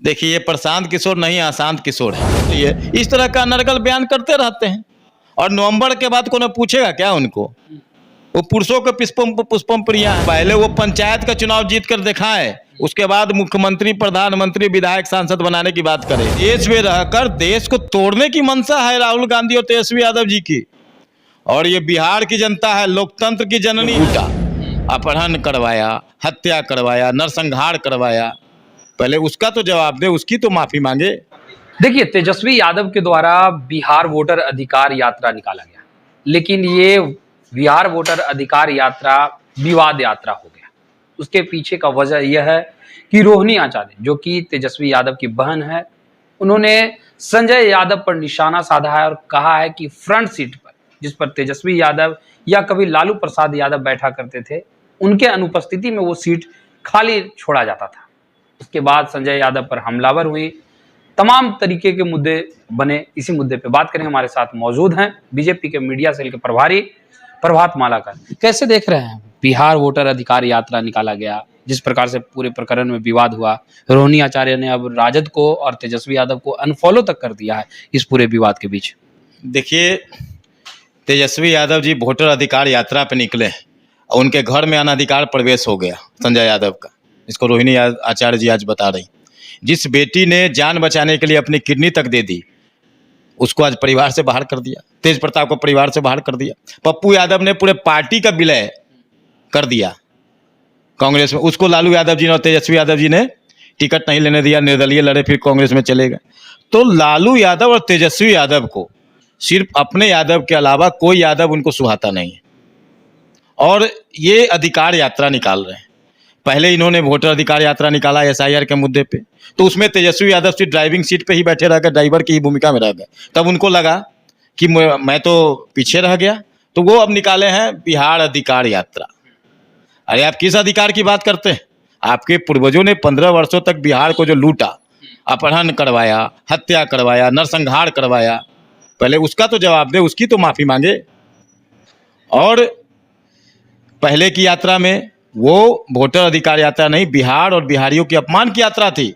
देखिए, ये प्रशांत किशोर नहीं अशांत किशोर है। ये इस तरह का अनर्गल बयान करते रहते हैं और नवंबर के बाद कोई पूछेगा क्या उनको? वो पुरुषों के पुष्पम प्रिया है। पहले वो पंचायत का चुनाव जीत कर दिखाए, उसके बाद मुख्यमंत्री, प्रधानमंत्री, विधायक, सांसद बनाने की बात करें। देश में रहकर देश को तोड़ने की मंशा है राहुल गांधी और तेजस्वी यादव जी की। और ये बिहार की जनता है, लोकतंत्र की जननी। अपहरण करवाया, हत्या करवाया, नरसंहार करवाया, पहले उसका तो जवाब दे, उसकी तो माफी मांगे। देखिए, तेजस्वी यादव के द्वारा बिहार वोटर अधिकार यात्रा निकाला गया, लेकिन ये बिहार वोटर अधिकार यात्रा विवाद यात्रा हो गया। उसके पीछे का वजह यह है कि रोहिणी आचार्य, जो कि तेजस्वी यादव की बहन है, उन्होंने संजय यादव पर निशाना साधा है और कहा है कि फ्रंट सीट पर, जिस पर तेजस्वी यादव या कभी लालू प्रसाद यादव बैठा करते थे, उनके अनुपस्थिति में वो सीट खाली छोड़ा जाता था। उसके बाद संजय यादव पर हमलावर हुई, तमाम तरीके के मुद्दे बने। इसी मुद्दे पे बात करेंगे। हमारे साथ मौजूद हैं बीजेपी के मीडिया सेल के प्रभारी प्रभात मालाकर। कैसे देख रहे हैं बिहार वोटर अधिकार यात्रा निकाला गया, जिस प्रकार से पूरे प्रकरण में विवाद हुआ? रोहिणी आचार्य ने अब राजद को और तेजस्वी यादव को अनफॉलो तक कर दिया है इस पूरे विवाद के बीच। देखिए, तेजस्वी यादव जी वोटर अधिकार यात्रा पे निकले, उनके घर में अनाधिकार प्रवेश हो गया संजय यादव का, इसको रोहिणी आचार्य जी आज बता रही। जिस बेटी ने जान बचाने के लिए अपनी किडनी तक दे दी, उसको आज परिवार से बाहर कर दिया। तेज प्रताप को परिवार से बाहर कर दिया। पप्पू यादव ने पूरे पार्टी का विलय कर दिया कांग्रेस में। उसको लालू यादव जी ने और तेजस्वी यादव जी ने टिकट नहीं लेने दिया, निर्दलीय लड़े, फिर कांग्रेस में चले गए। तो लालू यादव और तेजस्वी यादव को सिर्फ अपने यादव के अलावा कोई यादव उनको सुहाता नहीं है और ये अधिकार यात्रा निकाल रहे हैं। पहले इन्होंने वोटर अधिकार यात्रा निकाला एसआईआर के मुद्दे पे, तो उसमें तेजस्वी यादव सिर्फ ड्राइविंग सीट पे ही बैठे रह गए, ड्राइवर की ही भूमिका में रह गए। तब उनको लगा कि मैं तो पीछे रह गया, तो वो अब निकाले हैं बिहार अधिकार यात्रा। अरे आप किस अधिकार की बात करते हैं? आपके पूर्वजों ने 15 वर्षों तक बिहार को जो लूटा, अपहरण करवाया, हत्या करवाया, नरसंहार करवाया, पहले उसका तो जवाब दे, उसकी तो माफी मांगे। और पहले की यात्रा में वो वोटर अधिकार यात्रा नहीं, बिहार और बिहारियों की अपमान की यात्रा थी।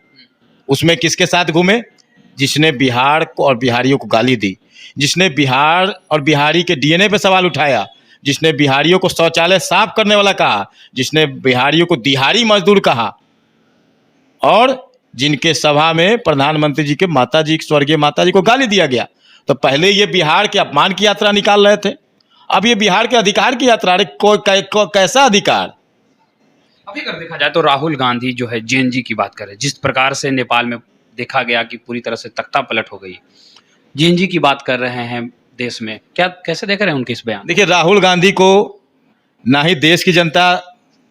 उसमें किसके साथ घूमे? जिसने बिहार को और बिहारियों को गाली दी, जिसने बिहार और बिहारी के डीएनए पे सवाल उठाया, जिसने बिहारियों को शौचालय साफ करने वाला कहा, जिसने बिहारियों को दिहाड़ी मजदूर कहा, और जिनके सभा में प्रधानमंत्री जी के माता जी, स्वर्गीय माता जी को गाली दिया गया। तो पहले ये बिहार के अपमान की यात्रा निकाल रहे थे, अब ये बिहार के अधिकार की यात्रा। अरे कैसा अधिकार? अभी अगर देखा जाए तो राहुल गांधी जो है जेएनजी की बात करें, जिस प्रकार से नेपाल में देखा गया कि पूरी तरह से तख्ता पलट हो गई, जेएनजी की बात कर रहे हैं देश में, क्या कैसे देख रहे हैं उनके इस बयान? देखिए, राहुल गांधी को ना ही देश की जनता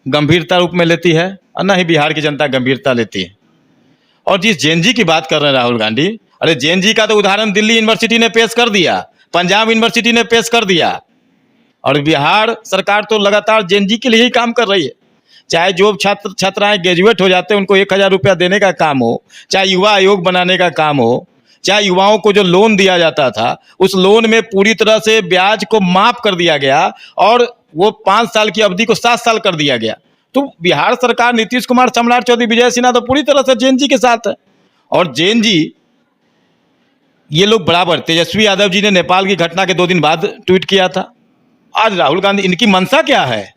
गंभीरता रूप में लेती है और ना ही बिहार की जनता गंभीरता लेती है। और जिस जेएनजी की बात कर रहे हैं राहुल गांधी, अरे जेएनजी का तो उदाहरण दिल्ली यूनिवर्सिटी ने पेश कर दिया, पंजाब यूनिवर्सिटी ने पेश कर दिया, और बिहार सरकार तो लगातार जेएनजी के लिए ही काम कर रही है। चाहे जो छात्र छात्राएं ग्रेजुएट हो जाते हैं उनको 1000 रुपया देने का काम हो, चाहे युवा आयोग बनाने का काम हो, चाहे युवाओं को जो लोन दिया जाता था उस लोन में पूरी तरह से ब्याज को माफ कर दिया गया और वो 5 साल की अवधि को 7 साल कर दिया गया। तो बिहार सरकार, नीतीश कुमार, सम्राट चौधरी, विजय सिन्हा तो पूरी तरह से जेएनजी के साथ है। और जेएनजी ये लोग बराबर, तेजस्वी यादव जी ने नेपाल की घटना के 2 दिन बाद ट्वीट किया था। आज राहुल गांधी, इनकी मंशा क्या है?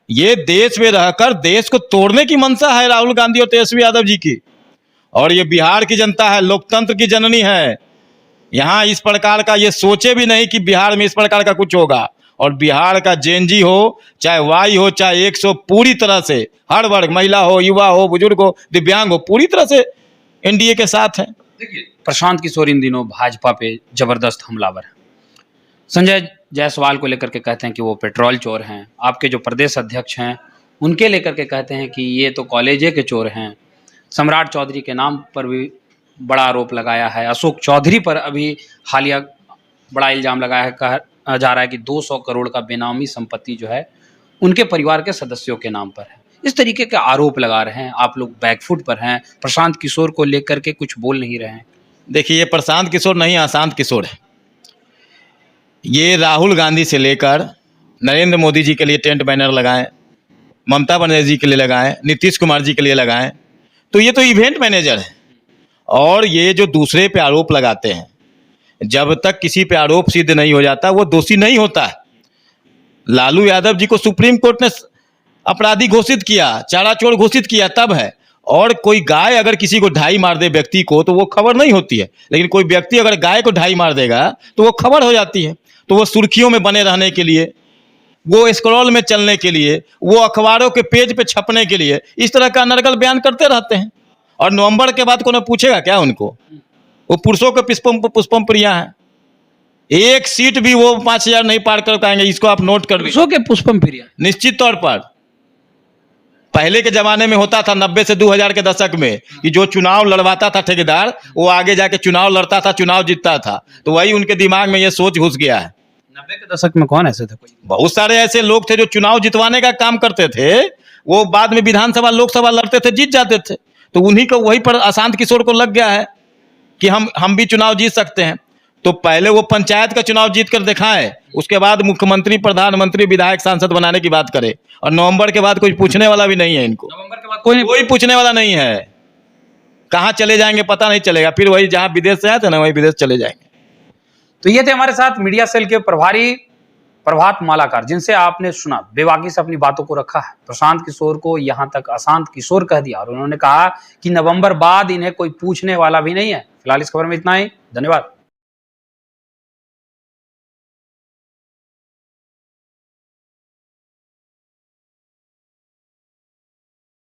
ये देश में रहकर देश को तोड़ने की मंशा है राहुल गांधी और तेजस्वी यादव जी की। और ये बिहार की जनता है, लोकतंत्र की जननी है। यहाँ इस प्रकार का ये सोचे भी नहीं कि बिहार में इस प्रकार का कुछ होगा। और बिहार का जेएनजी हो, चाहे वाई हो, चाहे 100, पूरी तरह से हर वर्ग, महिला हो, युवा हो, बुजुर्ग हो, दिव्यांग हो, पूरी तरह से एनडीए के साथ है। देखिए, प्रशांत किशोर इन दिनों भाजपा पे जबरदस्त हमलावर है। संजय जायसवाल को लेकर के कहते हैं कि वो पेट्रोल चोर हैं। आपके जो प्रदेश अध्यक्ष हैं उनके लेकर के कहते हैं कि ये तो कॉलेजे के चोर हैं। सम्राट चौधरी के नाम पर भी बड़ा आरोप लगाया है। अशोक चौधरी पर अभी हालिया बड़ा इल्ज़ाम लगाया है, कहा जा रहा है कि 200 करोड़ का बेनामी संपत्ति जो है उनके परिवार के सदस्यों के नाम पर है। इस तरीके के आरोप लगा रहे हैं। आप लोग बैकफुट पर हैं, प्रशांत किशोर को लेकर के कुछ बोल नहीं रहे हैं। देखिए, ये प्रशांत किशोर नहीं अशांत किशोर है। ये राहुल गांधी से लेकर नरेंद्र मोदी जी के लिए टेंट बैनर लगाएं, ममता बनर्जी जी के लिए लगाएं, नीतीश कुमार जी के लिए लगाएं, तो ये तो इवेंट मैनेजर है। और ये जो दूसरे पे आरोप लगाते हैं, जब तक किसी पे आरोप सिद्ध नहीं हो जाता वो दोषी नहीं होता है। लालू यादव जी को सुप्रीम कोर्ट ने अपराधी घोषित किया, चारा चोर घोषित किया तब है। और कोई गाय अगर किसी को ढाई मार दे व्यक्ति को तो वो खबर नहीं होती है, लेकिन कोई व्यक्ति अगर गाय को ढाई मार देगा तो वो खबर हो जाती है। तो वो सुर्खियों में बने रहने के लिए, वो स्क्रॉल में चलने के लिए, वो अखबारों के पेज पे छपने के लिए इस तरह का अनर्गल बयान करते रहते हैं। और नवंबर के बाद कोई पूछेगा क्या उनको? वो पुरुषों के पुष्पम प्रिया है, एक सीट भी वो 5,000 नहीं पार कर पाएंगे। इसको आप नोट कर लीजिए। पुरुषों के पुष्पम प्रिया निश्चित तौर पर पहले के जमाने में होता था 90 से 2000 के दशक में कि जो चुनाव लड़वाता था ठेकेदार, वो आगे जाके चुनाव लड़ता था, चुनाव जीतता था। तो वही उनके दिमाग में ये सोच घुस गया है। 90 के दशक में कौन ऐसे थे? कोई बहुत सारे ऐसे लोग थे जो चुनाव जितवाने का काम करते थे, वो बाद में विधानसभा लोकसभा लड़ते थे, जीत जाते थे। तो उन्हीं को वही पर अशांत किशोर को लग गया है कि हम भी चुनाव जीत सकते हैं। तो पहले वो पंचायत का चुनाव जीत कर दिखाए, उसके बाद मुख्यमंत्री, प्रधानमंत्री, विधायक, सांसद बनाने की बात करे। और नवंबर के बाद कोई पूछने वाला भी नहीं है इनको। नवंबर के बाद कोई पूछने वाला नहीं है। कहाँ चले जाएंगे पता नहीं चलेगा, फिर वही जहाँ विदेश से आए थे ना वही विदेश चले जाएंगे। तो ये थे हमारे साथ मीडिया सेल के प्रभारी प्रभात मालाकार, जिनसे आपने सुना बेबाकी से अपनी बातों को रखा है। प्रशांत किशोर को यहां तक अशांत किशोर कह दिया और उन्होंने कहा कि नवंबर बाद इन्हें कोई पूछने वाला भी नहीं है। फिलहाल इस खबर में इतना ही। धन्यवाद।